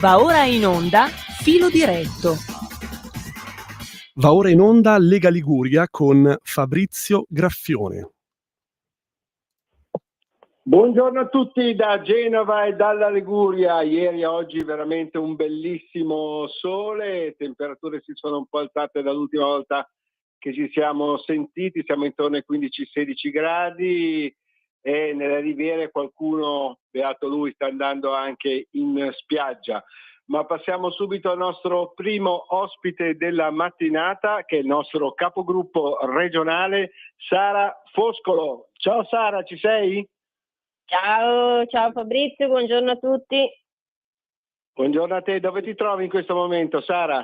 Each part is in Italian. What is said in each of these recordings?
Va ora in onda Filo Diretto. Va ora in onda Lega Liguria con Fabrizio Graffione. Buongiorno a tutti da Genova e dalla Liguria. Ieri a oggi veramente un bellissimo sole, le temperature si sono un po' alzate dall'ultima volta che ci siamo sentiti, siamo intorno ai 15-16 gradi e nelle riviere qualcuno, beato lui, sta andando anche in spiaggia. Ma passiamo subito al nostro primo ospite della mattinata, che è il nostro capogruppo regionale, Sara Foscolo. Ciao Sara, ci sei? Ciao Fabrizio, buongiorno a tutti. Buongiorno a te, dove ti trovi in questo momento, Sara?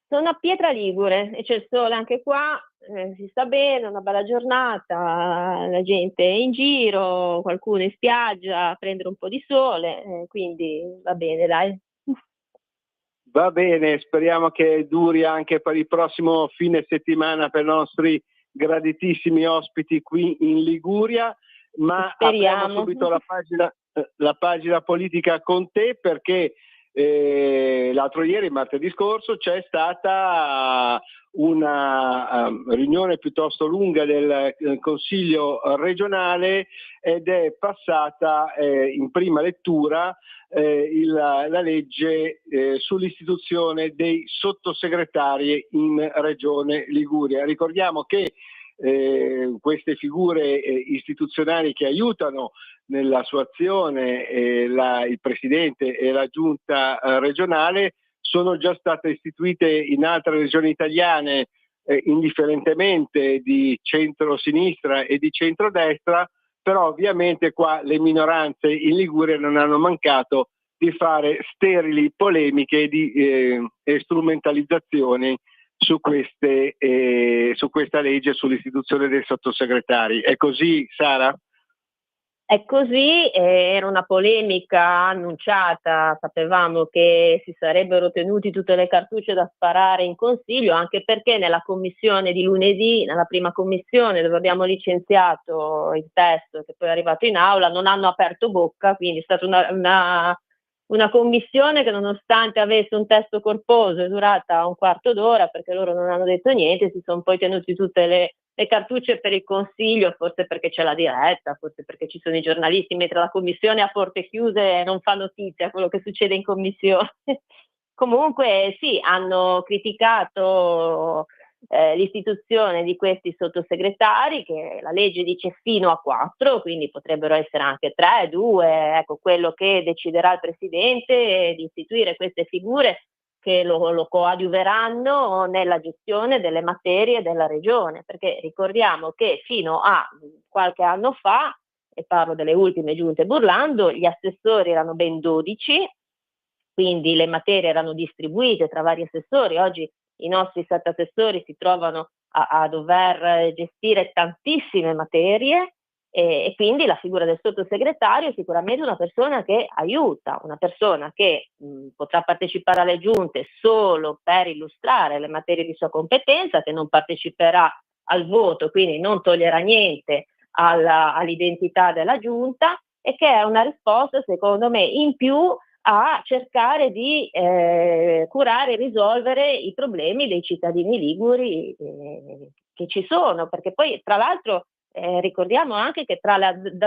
Sono a Pietra Ligure e c'è il sole anche qua, si sta bene, una bella giornata, la gente è in giro, qualcuno in spiaggia a prendere un po' di sole, quindi va bene, dai. Va bene, speriamo che duri anche per il prossimo fine settimana per i nostri graditissimi ospiti qui in Liguria, ma Speriamo. apriamo subito la pagina politica con te perché l'altro ieri, martedì scorso, c'è stata una riunione piuttosto lunga del Consiglio regionale ed è passata in prima lettura la legge sull'istituzione dei sottosegretari in Regione Liguria. Ricordiamo che queste figure istituzionali che aiutano nella sua azione il Presidente e la Giunta regionale sono già state istituite in altre regioni italiane indifferentemente di centro-sinistra e di centrodestra, però ovviamente qua le minoranze in Liguria non hanno mancato di fare sterili polemiche e strumentalizzazioni su questa legge sull'istituzione dei sottosegretari. È così, Sara? È così, era una polemica annunciata, sapevamo che si sarebbero tenuti tutte le cartucce da sparare in Consiglio, anche perché nella commissione di lunedì, nella prima commissione dove abbiamo licenziato il testo che poi è arrivato in aula, non hanno aperto bocca, quindi è stata una commissione che nonostante avesse un testo corposo è durata un quarto d'ora perché loro non hanno detto niente, si sono poi tenuti tutte le cartucce per il Consiglio, forse perché c'è la diretta, forse perché ci sono i giornalisti, mentre la commissione a porte chiuse non fa notizia quello che succede in commissione. Comunque sì, hanno criticato l'istituzione di questi sottosegretari, che la legge dice fino a 4, quindi potrebbero essere anche 3, 2, ecco, quello che deciderà il Presidente di istituire queste figure che lo coadiuveranno nella gestione delle materie della regione, perché ricordiamo che fino a qualche anno fa, e parlo delle ultime giunte Burlando, gli assessori erano ben 12, quindi le materie erano distribuite tra vari assessori. Oggi i nostri 7 assessori si trovano a dover gestire tantissime materie e quindi la figura del sottosegretario è sicuramente una persona che aiuta, una persona che potrà partecipare alle giunte solo per illustrare le materie di sua competenza, che non parteciperà al voto, quindi non toglierà niente all'identità della giunta, e che è una risposta secondo me in più a cercare di curare e risolvere i problemi dei cittadini liguri che ci sono, perché poi tra l'altro ricordiamo anche che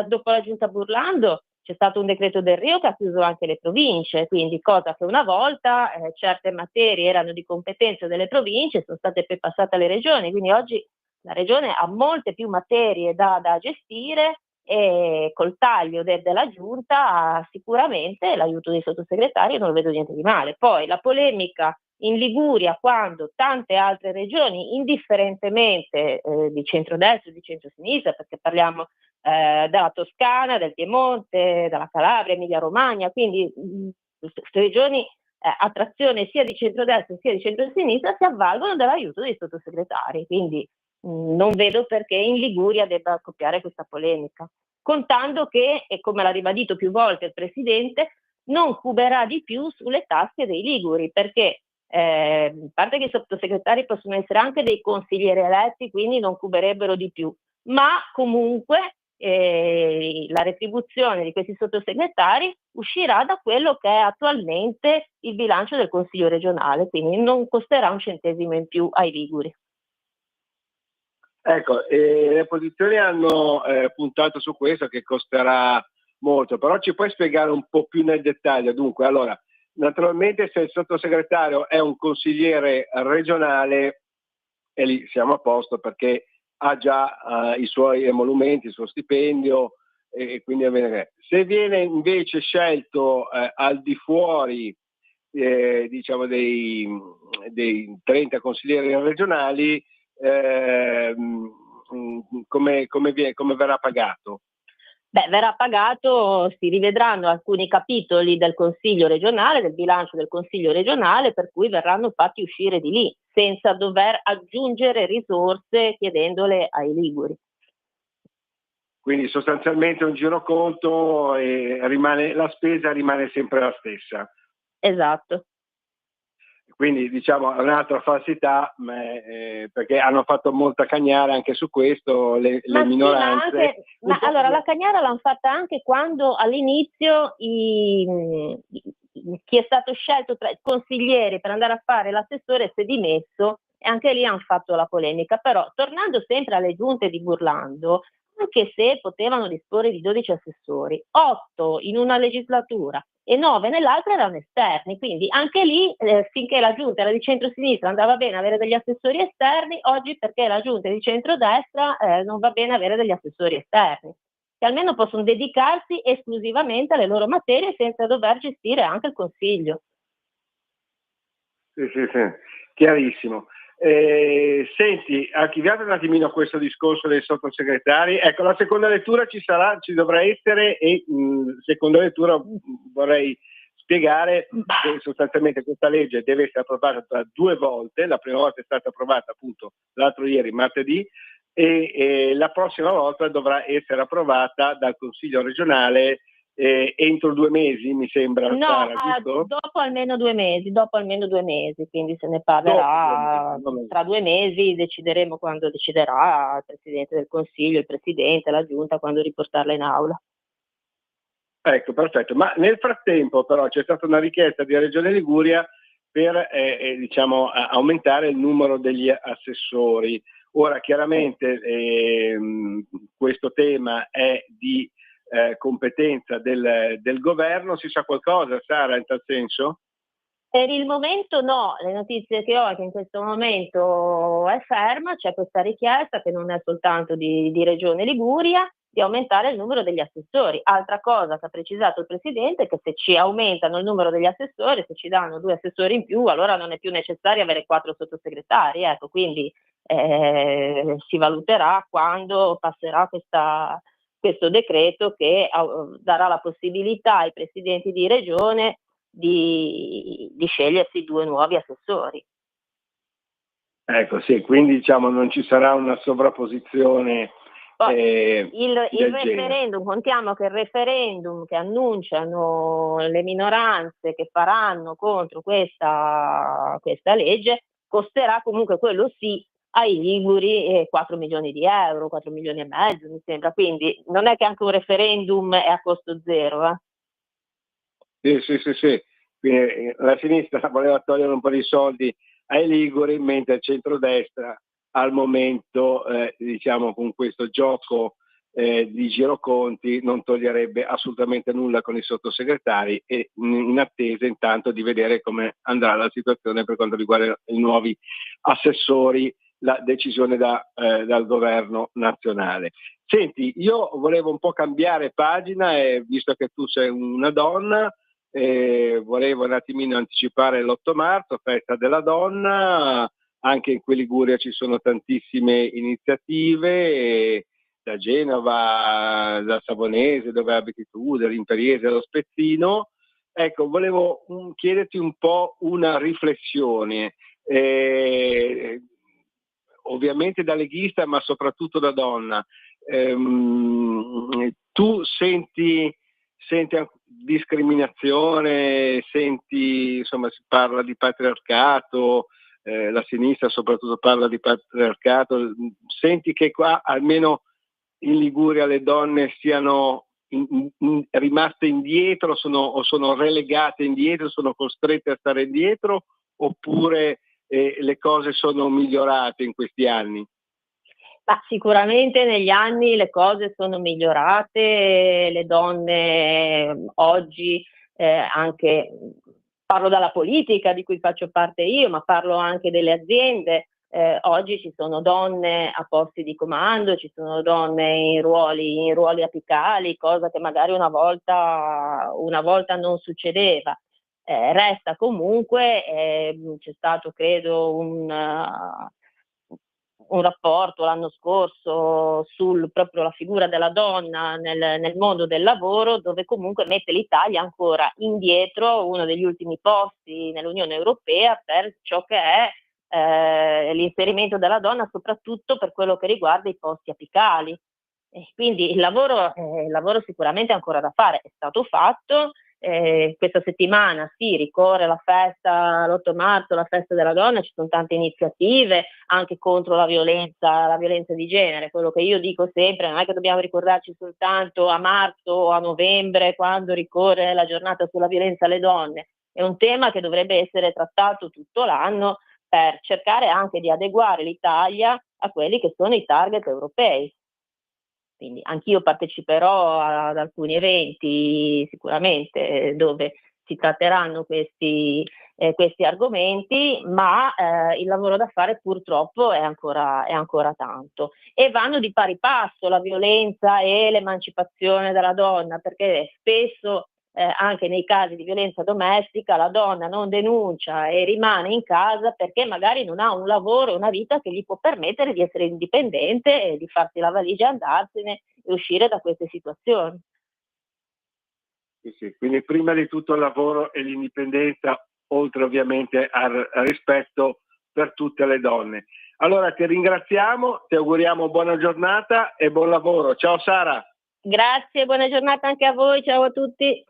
dopo la giunta Burlando c'è stato un decreto del Rio che ha chiuso anche le province, quindi cosa che una volta certe materie erano di competenza delle province, sono state poi passate alle regioni, quindi oggi la regione ha molte più materie da gestire e col taglio della giunta sicuramente l'aiuto dei sottosegretari non lo vedo niente di male. Poi la polemica in Liguria, quando tante altre regioni, indifferentemente di centrodestra e di centrosinistra, perché parliamo della Toscana, del Piemonte, della Calabria, Emilia Romagna, quindi queste regioni a trazione sia di centrodestra sia di centrosinistra si avvalgono dell'aiuto dei sottosegretari, quindi non vedo perché in Liguria debba scoppiare questa polemica, contando che, e come l'ha ribadito più volte il Presidente, non cuberà di più sulle tasche dei liguri, perché a parte che i sottosegretari possono essere anche dei consiglieri eletti, quindi non cuberebbero di più, ma comunque la retribuzione di questi sottosegretari uscirà da quello che è attualmente il bilancio del Consiglio regionale, quindi non costerà un centesimo in più ai liguri. Ecco, le opposizioni hanno puntato su questo, che costerà molto, però ci puoi spiegare un po' più nel dettaglio? Dunque, allora, naturalmente se il sottosegretario è un consigliere regionale, e lì siamo a posto perché ha già i suoi emolumenti, il suo stipendio, e quindi va bene. Se viene invece scelto al di fuori diciamo dei 30 consiglieri regionali, come verrà pagato? Beh, verrà pagato, si rivedranno alcuni capitoli del Consiglio regionale, del bilancio del Consiglio regionale, per cui verranno fatti uscire di lì, senza dover aggiungere risorse chiedendole ai liguri. Quindi sostanzialmente un giroconto e la spesa rimane sempre la stessa. Esatto. Quindi diciamo è un'altra falsità, perché hanno fatto molta cagnara anche su questo, le minoranze. Allora la cagnara l'hanno fatta anche quando all'inizio chi è stato scelto tra i consiglieri per andare a fare l'assessore si è dimesso, e anche lì hanno fatto la polemica. Però tornando sempre alle giunte di Burlando, anche se potevano disporre di 12 assessori, 8 in una legislatura e 9 nell'altra erano esterni, quindi anche lì finché la giunta era di centrosinistra andava bene avere degli assessori esterni, oggi perché la giunta è di centrodestra non va bene avere degli assessori esterni, che almeno possono dedicarsi esclusivamente alle loro materie senza dover gestire anche il consiglio. Sì, chiarissimo. Senti, archiviate un attimino questo discorso dei sottosegretari. Ecco, la seconda lettura ci dovrà essere, e seconda lettura vorrei spiegare che sostanzialmente questa legge deve essere approvata 2 volte. La prima volta è stata approvata appunto l'altro ieri, martedì, e la prossima volta dovrà essere approvata dal Consiglio regionale entro 2 mesi, mi sembra. No, giusto? dopo almeno 2 mesi, quindi se ne parlerà tra 2 mesi, decideremo quando deciderà il Presidente del Consiglio, il Presidente, la Giunta, quando riportarla in aula. Ecco, perfetto. Ma nel frattempo però c'è stata una richiesta di Regione Liguria per diciamo, aumentare il numero degli assessori. Ora chiaramente questo tema è di competenza del governo. Si sa qualcosa, Sara, in tal senso? Per il momento no, le notizie che ho è che in questo momento è ferma, c'è questa richiesta che non è soltanto di Regione Liguria, di aumentare il numero degli assessori. Altra cosa che ha precisato il Presidente è che se ci aumentano il numero degli assessori, se ci danno 2 assessori in più, allora non è più necessario avere 4 sottosegretari. Ecco, quindi si valuterà quando passerà questo decreto che darà la possibilità ai presidenti di regione di scegliersi 2 nuovi assessori. Ecco, sì, quindi diciamo non ci sarà una sovrapposizione. Il referendum, contiamo che il referendum che annunciano le minoranze che faranno contro questa legge costerà comunque, quello sì, ai liguri 4 milioni di euro, 4 milioni e mezzo mi sembra, quindi non è che anche un referendum è a costo zero. Sì. Quindi la sinistra voleva togliere un po' di soldi ai liguri, mentre il centrodestra al momento, diciamo, con questo gioco di giroconti non toglierebbe assolutamente nulla con i sottosegretari, e in attesa intanto di vedere come andrà la situazione per quanto riguarda i nuovi assessori, la decisione dal governo nazionale. Senti, io volevo un po' cambiare pagina, visto che tu sei una donna, volevo un attimino anticipare l'8 marzo, festa della donna. Anche in Liguria ci sono tantissime iniziative, da Genova, da Savonese, dove abiti tu, dall'Imperiese, dallo Spezzino. Ecco, volevo chiederti un po' una riflessione, ovviamente da leghista, ma soprattutto da donna. Tu senti discriminazione, insomma, si parla di patriarcato, la sinistra soprattutto parla di patriarcato, senti che qua almeno in Liguria le donne siano rimaste indietro, o sono relegate indietro, sono costrette a stare indietro, oppure le cose sono migliorate in questi anni? Ma sicuramente negli anni le cose sono migliorate, le donne oggi anche, parlo dalla politica di cui faccio parte io, ma parlo anche delle aziende, oggi ci sono donne a posti di comando, ci sono donne in ruoli apicali, cosa che magari una volta non succedeva. Resta comunque, c'è stato credo un rapporto l'anno scorso proprio la figura della donna nel mondo del lavoro, dove comunque mette l'Italia ancora indietro, uno degli ultimi posti nell'Unione Europea per ciò che è l'inserimento della donna, soprattutto per quello che riguarda i posti apicali. E quindi il lavoro sicuramente è ancora da fare, è stato fatto. Questa settimana si ricorre la festa, l'8 marzo, la festa della donna, ci sono tante iniziative anche contro la violenza di genere. Quello che io dico sempre, non è che dobbiamo ricordarci soltanto a marzo o a novembre quando ricorre la giornata sulla violenza alle donne, è un tema che dovrebbe essere trattato tutto l'anno per cercare anche di adeguare l'Italia a quelli che sono i target europei. Quindi anch'io parteciperò ad alcuni eventi sicuramente dove si tratteranno questi argomenti, ma il lavoro da fare purtroppo è ancora tanto. E vanno di pari passo la violenza e l'emancipazione della donna, perché spesso anche nei casi di violenza domestica la donna non denuncia e rimane in casa perché magari non ha un lavoro e una vita che gli può permettere di essere indipendente e di farsi la valigia e andarsene e uscire da queste situazioni. Sì, quindi prima di tutto il lavoro e l'indipendenza, oltre ovviamente al rispetto per tutte le donne. Allora ti ringraziamo, ti auguriamo buona giornata e buon lavoro. Ciao Sara. Grazie, buona giornata anche a voi, ciao a tutti.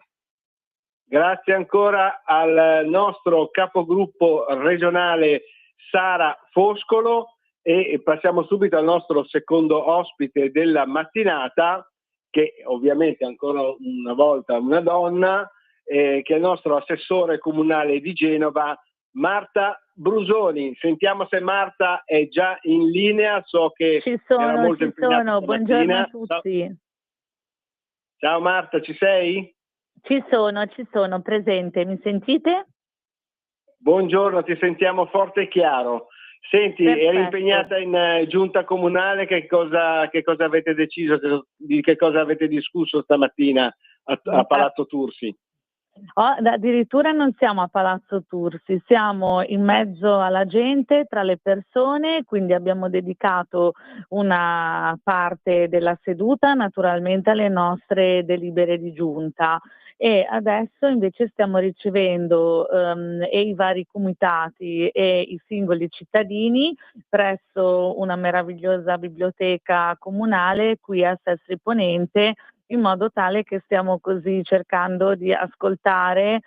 Grazie ancora al nostro capogruppo regionale Sara Foscolo e passiamo subito al nostro secondo ospite della mattinata, che ovviamente ancora una volta una donna, che è il nostro assessore comunale di Genova, Marta Brusoni. Sentiamo se Marta è già in linea, so che era molto impegnata Buongiorno a stamattina. tutti. Ciao Marta, ci sei? Ci sono, presente, mi sentite? Buongiorno, ti sentiamo forte e chiaro. Senti, Perfetto. eri impegnata in giunta comunale, che cosa avete deciso, di che cosa avete discusso stamattina a Palazzo Tursi? Addirittura non siamo a Palazzo Tursi, siamo in mezzo alla gente, tra le persone, quindi abbiamo dedicato una parte della seduta naturalmente alle nostre delibere di giunta. E adesso invece stiamo ricevendo e i vari comitati e i singoli cittadini presso una meravigliosa biblioteca comunale qui a Sestri Ponente, in modo tale che stiamo così cercando di ascoltare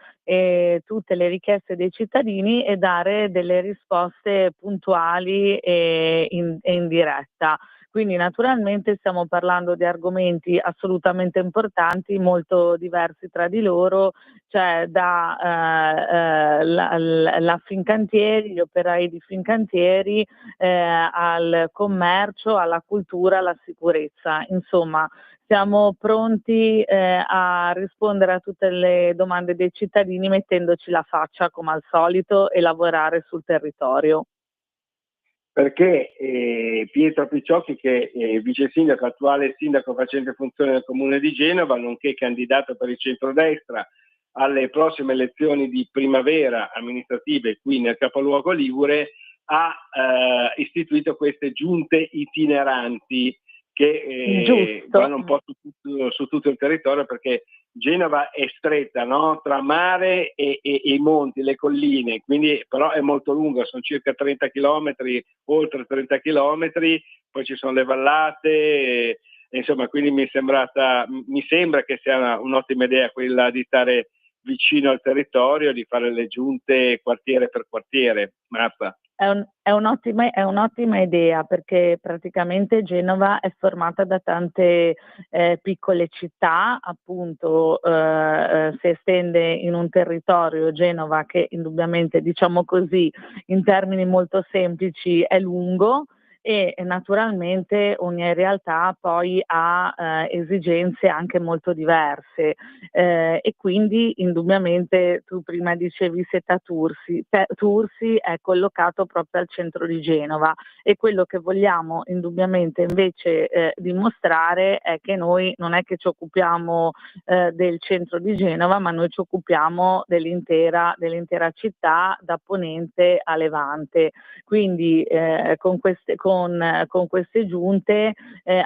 tutte le richieste dei cittadini e dare delle risposte puntuali e in diretta. Quindi naturalmente stiamo parlando di argomenti assolutamente importanti, molto diversi tra di loro, cioè da la Fincantieri, gli operai di Fincantieri, al commercio, alla cultura, alla sicurezza. Insomma, siamo pronti a rispondere a tutte le domande dei cittadini mettendoci la faccia come al solito e lavorare sul territorio. Perché Pietro Picciocchi, che è vice sindaco, attuale sindaco facente funzione del comune di Genova, nonché candidato per il centrodestra alle prossime elezioni di primavera amministrative qui nel capoluogo ligure, ha istituito queste giunte itineranti che vanno un po' su tutto il territorio, perché Genova è stretta, no? Tra mare e i monti, le colline, quindi però è molto lunga, sono circa 30 chilometri, oltre 30 chilometri, poi ci sono le vallate, insomma, quindi mi sembra che sia un'ottima idea quella di stare vicino al territorio, di fare le giunte quartiere per quartiere. Marta. È un'ottima idea, perché praticamente Genova è formata da tante piccole città, appunto si estende in un territorio, Genova, che indubbiamente, diciamo così, in termini molto semplici è lungo, e naturalmente ogni realtà poi ha esigenze anche molto diverse, e quindi indubbiamente tu prima dicevi Seta Tursi. Tursi è collocato proprio al centro di Genova, e quello che vogliamo indubbiamente invece dimostrare è che noi non è che ci occupiamo del centro di Genova, ma noi ci occupiamo dell'intera città, da ponente a levante. Quindi con queste giunte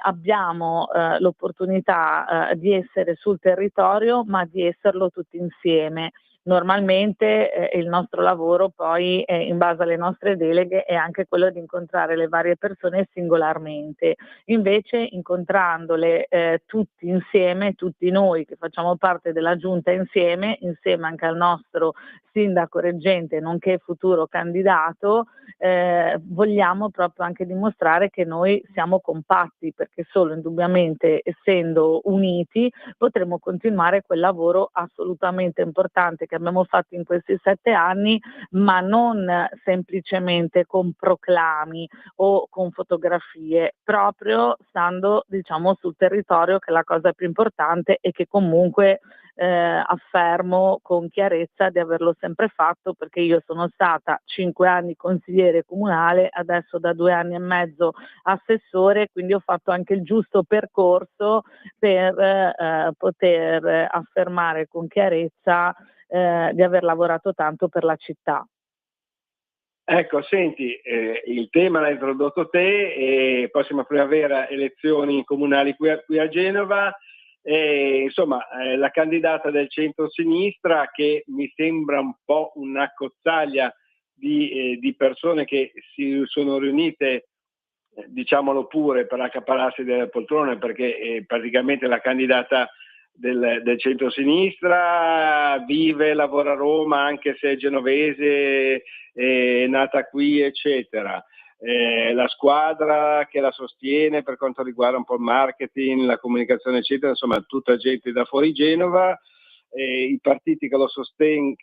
abbiamo l'opportunità di essere sul territorio, ma di esserlo tutti insieme. Normalmente il nostro lavoro poi, in base alle nostre deleghe, è anche quello di incontrare le varie persone singolarmente. Invece, incontrandole tutti insieme, tutti noi che facciamo parte della giunta insieme anche al nostro sindaco reggente, nonché futuro candidato, vogliamo proprio anche dimostrare che noi siamo compatti, perché solo indubbiamente essendo uniti potremo continuare quel lavoro assolutamente importante che abbiamo fatto in questi 7 anni, ma non semplicemente con proclami o con fotografie, proprio stando, diciamo, sul territorio, che è la cosa più importante, e che comunque affermo con chiarezza di averlo sempre fatto, perché io sono stata 5 anni consigliere comunale, adesso da 2 anni e mezzo assessore, quindi ho fatto anche il giusto percorso per poter affermare con chiarezza di aver lavorato tanto per la città. Ecco, senti, il tema l'ha introdotto te, e prossima primavera elezioni comunali qui a Genova. Insomma, la candidata del centro-sinistra, che mi sembra un po' un'accozzaglia di persone che si sono riunite, diciamolo pure, per accaparrarsi delle poltrone, perché praticamente la candidata del centro-sinistra vive, lavora a Roma, anche se è genovese, è nata qui, eccetera. La squadra che la sostiene per quanto riguarda un po' il marketing, la comunicazione, eccetera, insomma tutta gente da fuori Genova. I partiti che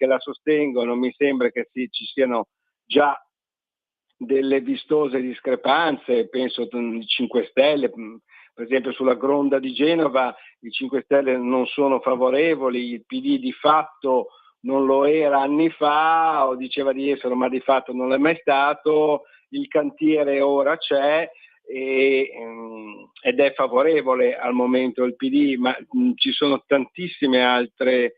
la sostengono, mi sembra che ci siano già delle vistose discrepanze. Penso ai 5 Stelle, per esempio sulla Gronda di Genova i 5 Stelle non sono favorevoli, il PD di fatto non lo era anni fa, o diceva di essere, ma di fatto non è mai stato. Il cantiere ora c'è ed è favorevole al momento il PD, ma ci sono tantissime altre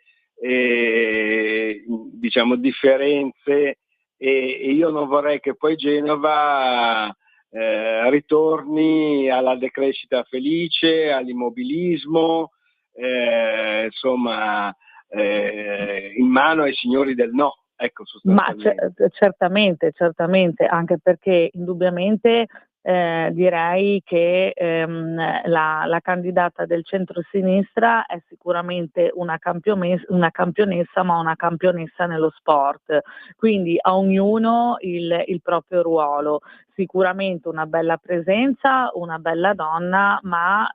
diciamo differenze, e io non vorrei che poi Genova ritorni alla decrescita felice, all'immobilismo, insomma, in mano ai signori del no. Ecco, Ma certamente, anche perché indubbiamente direi che la candidata del centro-sinistra è sicuramente una campionessa, ma una campionessa nello sport, quindi a ognuno il proprio ruolo. Sicuramente una bella presenza, una bella donna, ma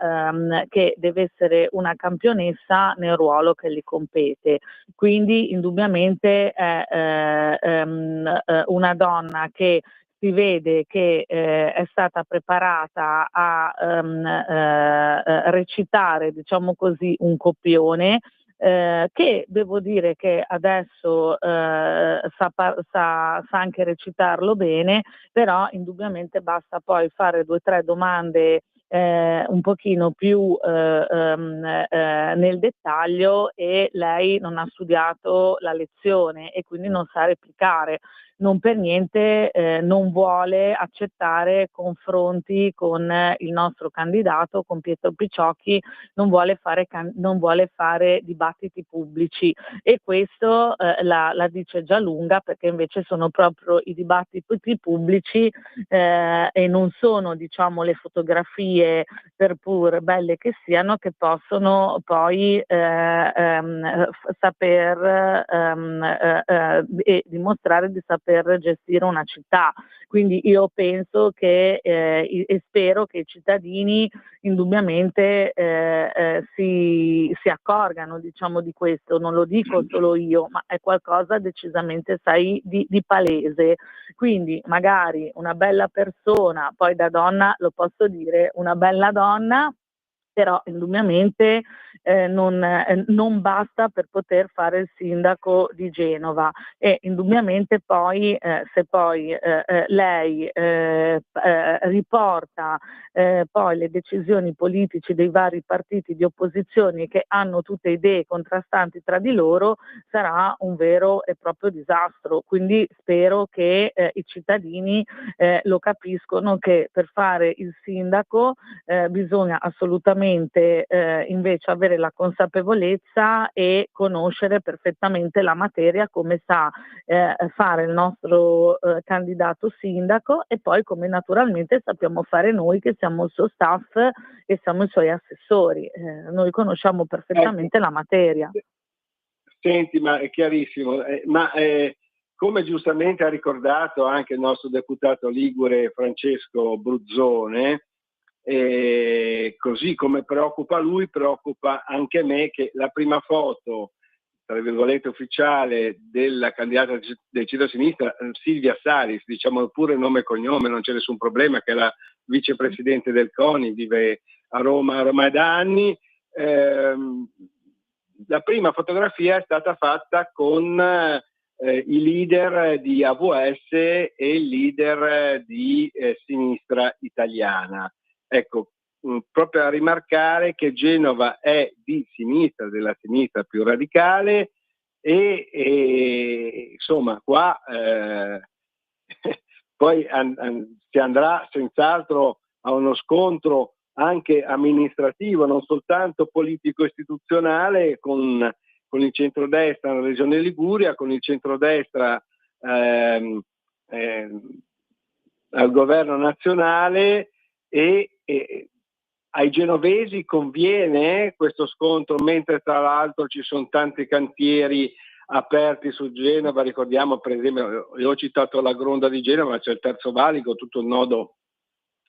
che deve essere una campionessa nel ruolo che gli compete. Quindi indubbiamente è una donna che si vede che è stata preparata a recitare, diciamo così, un copione, che devo dire che adesso sa anche recitarlo bene, però indubbiamente basta poi fare 2 o 3 domande un pochino più nel dettaglio, e lei non ha studiato la lezione e quindi non sa replicare. non per niente non vuole accettare confronti con il nostro candidato, con Pietro Picciocchi, non vuole fare dibattiti pubblici, e questo la dice già lunga, perché invece sono proprio i dibattiti pubblici e non sono, diciamo, le fotografie per pur belle che siano, che possono poi saper e dimostrare di saper gestire una città. Quindi io penso che e spero che i cittadini indubbiamente si accorgano, diciamo, di questo. Non lo dico solo io, ma è qualcosa decisamente, sai, di palese. Quindi magari una bella persona, poi da donna lo posso dire, una bella donna, però indubbiamente non basta per poter fare il sindaco di Genova, e indubbiamente poi se poi lei riporta poi le decisioni politiche dei vari partiti di opposizione, che hanno tutte idee contrastanti tra di loro, sarà un vero e proprio disastro. Quindi spero che i cittadini lo capiscono, che per fare il sindaco bisogna assolutamente invece avere la consapevolezza e conoscere perfettamente la materia, come sa fare il nostro candidato sindaco, e poi come naturalmente sappiamo fare noi che siamo il suo staff e siamo i suoi assessori. Noi conosciamo perfettamente la materia. Senti, ma è chiarissimo, come giustamente ha ricordato anche il nostro deputato ligure Francesco Bruzzone, così come preoccupa lui, preoccupa anche me che la prima foto, tra virgolette, ufficiale della candidata del centro-sinistra, Silvia Salis, diciamo pure nome e cognome, non c'è nessun problema, che è la vicepresidente del CONI, vive a Roma ormai da anni. La prima fotografia è stata fatta con i leader di AVS e il leader di Sinistra Italiana. Ecco, proprio a rimarcare che Genova è di sinistra, della sinistra più radicale, e insomma qua poi si andrà senz'altro a uno scontro anche amministrativo, non soltanto politico-istituzionale, con il centrodestra nella regione Liguria, con il centrodestra al governo nazionale, e ai genovesi conviene questo scontro, mentre tra l'altro ci sono tanti cantieri aperti su Genova. Ricordiamo, per esempio, io ho citato la Gronda di Genova, ma c'è il Terzo Valico, tutto il nodo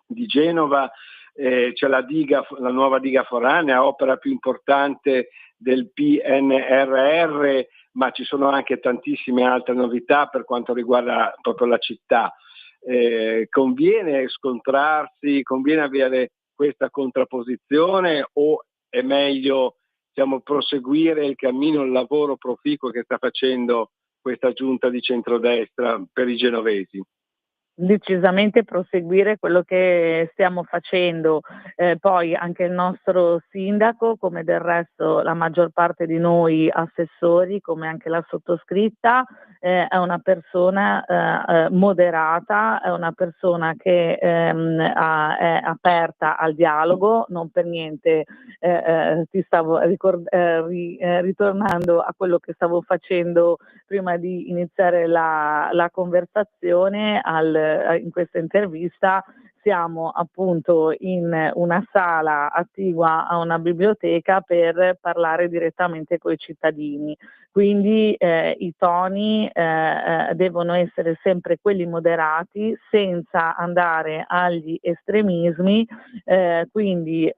di Genova, c'è la nuova diga foranea, opera più importante del PNRR, ma ci sono anche tantissime altre novità per quanto riguarda proprio la città. Conviene scontrarsi, conviene avere questa contrapposizione, o è meglio, diciamo, proseguire il cammino, il lavoro proficuo che sta facendo questa giunta di centrodestra per i genovesi? Decisamente proseguire quello che stiamo facendo. Poi anche il nostro sindaco, come del resto la maggior parte di noi assessori, come anche la sottoscritta, è una persona moderata, è una persona che è aperta al dialogo. Non per niente ti stavo ritornando a quello che stavo facendo prima di iniziare la conversazione. In questa intervista siamo appunto in una sala attigua a una biblioteca per parlare direttamente con i cittadini, quindi i toni devono essere sempre quelli moderati, senza andare agli estremismi, quindi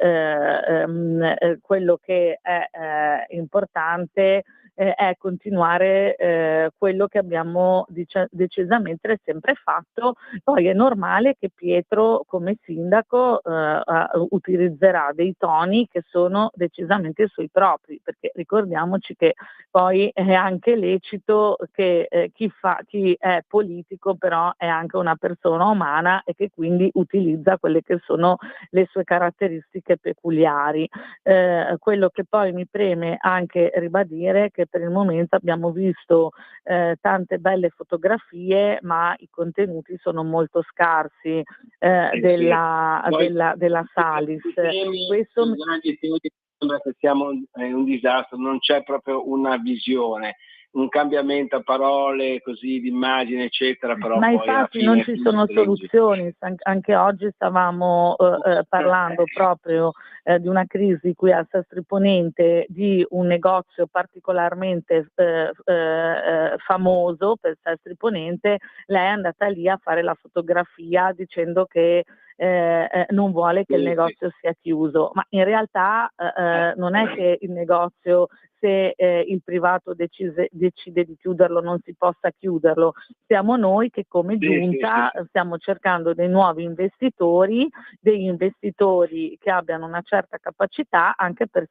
quello che è importante è continuare quello che abbiamo decisamente sempre fatto. Poi è normale che Pietro come sindaco utilizzerà dei toni che sono decisamente sui propri, perché ricordiamoci che poi è anche lecito che chi è politico però è anche una persona umana, e che quindi utilizza quelle che sono le sue caratteristiche peculiari. Quello che poi mi preme anche ribadire è che perché per il momento abbiamo visto tante belle fotografie, ma i contenuti sono molto scarsi della Salis. Questo sembra che siamo in un disastro, non c'è proprio una visione, un cambiamento a parole così di immagine eccetera, però ma poi infatti non ci sono soluzioni. Anche oggi stavamo parlando proprio di una crisi qui a Sestri Ponente, di un negozio particolarmente famoso per Sestri Ponente. Lei è andata lì a fare la fotografia dicendo che non vuole che il negozio sia chiuso, ma in realtà non è che il negozio, se il privato decide di chiuderlo, non si possa chiuderlo. Siamo noi che come giunta stiamo cercando dei nuovi investitori, degli investitori che abbiano una certa capacità anche per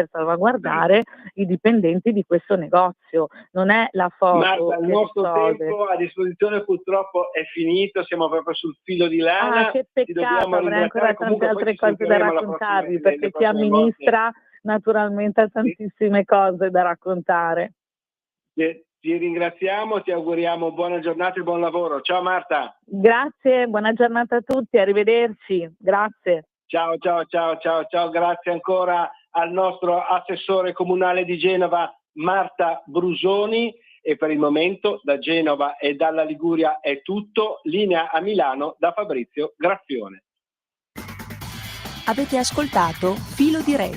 salvaguardare i dipendenti di questo negozio. Non è la foto. Marta, il nostro tempo a disposizione purtroppo è finito, siamo proprio sul filo di lana. Che peccato, avrei ancora tante altre cose da raccontarvi, perché chi amministra naturalmente ha tantissime cose da raccontare. Ti ringraziamo, ti auguriamo buona giornata e buon lavoro. Ciao Marta. Grazie, buona giornata a tutti, arrivederci. Grazie. Ciao, grazie ancora al nostro assessore comunale di Genova Marta Brusoni, e per il momento da Genova e dalla Liguria è tutto. Linea a Milano da Fabrizio Graffione. Avete ascoltato Filo Diretto.